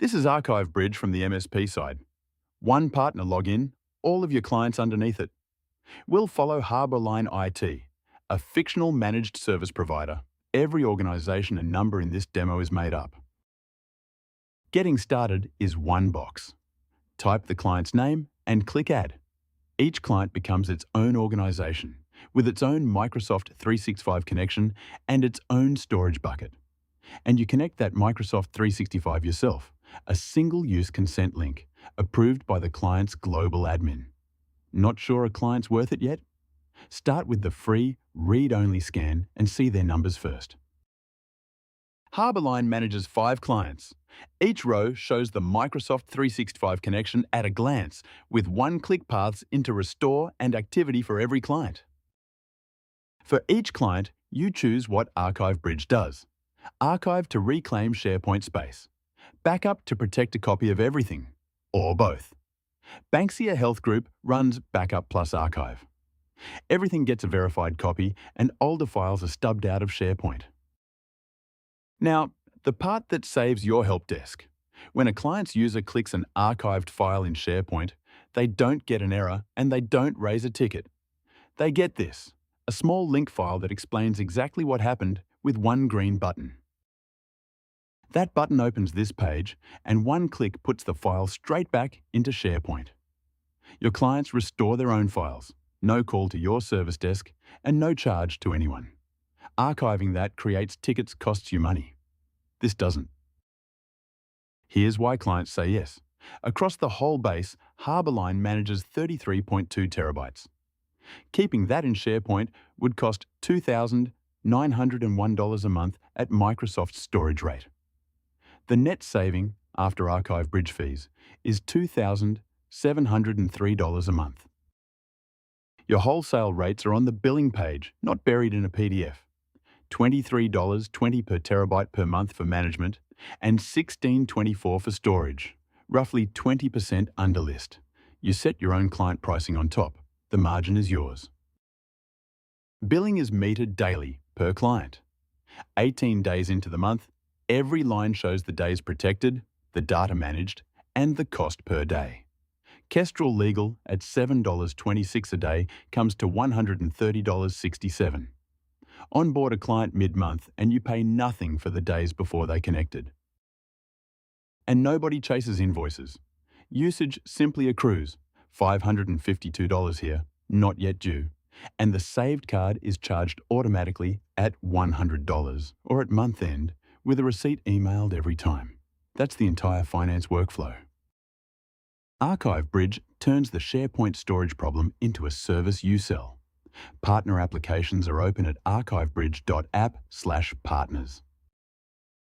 This is ArchiveBridge from the MSP side. One partner login, all of your clients underneath it. We'll follow Harbourline IT, a fictional managed service provider. Every organisation and number in this demo is made up. Getting started is one box. Type the client's name and click Add. Each client becomes its own organisation, with its own Microsoft 365 connection and its own storage bucket. And you connect that Microsoft 365 yourself, a single-use consent link, approved by the client's global admin. Not sure a client's worth it yet? Start with the free read-only scan and see their numbers first. Harbourline manages 5 clients. Each row shows the Microsoft 365 connection at a glance, with one-click paths into restore and activity for every client. For each client, you choose what ArchiveBridge does. Archive to reclaim SharePoint space. Backup to protect a copy of everything, or both. Banksia Health Group runs Backup plus Archive. Everything gets a verified copy and older files are stubbed out of SharePoint. Now, the part that saves your help desk. When a client's user clicks an archived file in SharePoint, they don't get an error and they don't raise a ticket. They get this, a small link file that explains exactly what happened with one green button. That button opens this page, and one click puts the file straight back into SharePoint. Your clients restore their own files, no call to your service desk, and no charge to anyone. Archiving that creates tickets costs you money. This doesn't. Here's why clients say yes. Across the whole base, Harbourline manages 33.2 terabytes. Keeping that in SharePoint would cost $2,901 a month at Microsoft's storage rate. The net saving, after ArchiveBridge fees, is $2,703 a month. Your wholesale rates are on the billing page, not buried in a PDF. $23.20 per terabyte per month for management and $16.24 for storage, roughly 20% under list. You set your own client pricing on top. The margin is yours. Billing is metered daily per client. 18 days into the month, every line shows the days protected, the data managed, and the cost per day. Kestrel Legal at $7.26 a day comes to $130.67. Onboard a client mid-month and you pay nothing for the days before they connected. And nobody chases invoices. Usage simply accrues. $552 here, not yet due. And the saved card is charged automatically at $100 or at month end, with a receipt emailed every time. That's the entire finance workflow. ArchiveBridge turns the SharePoint storage problem into a service you sell. Partner applications are open at archivebridge.app/partners.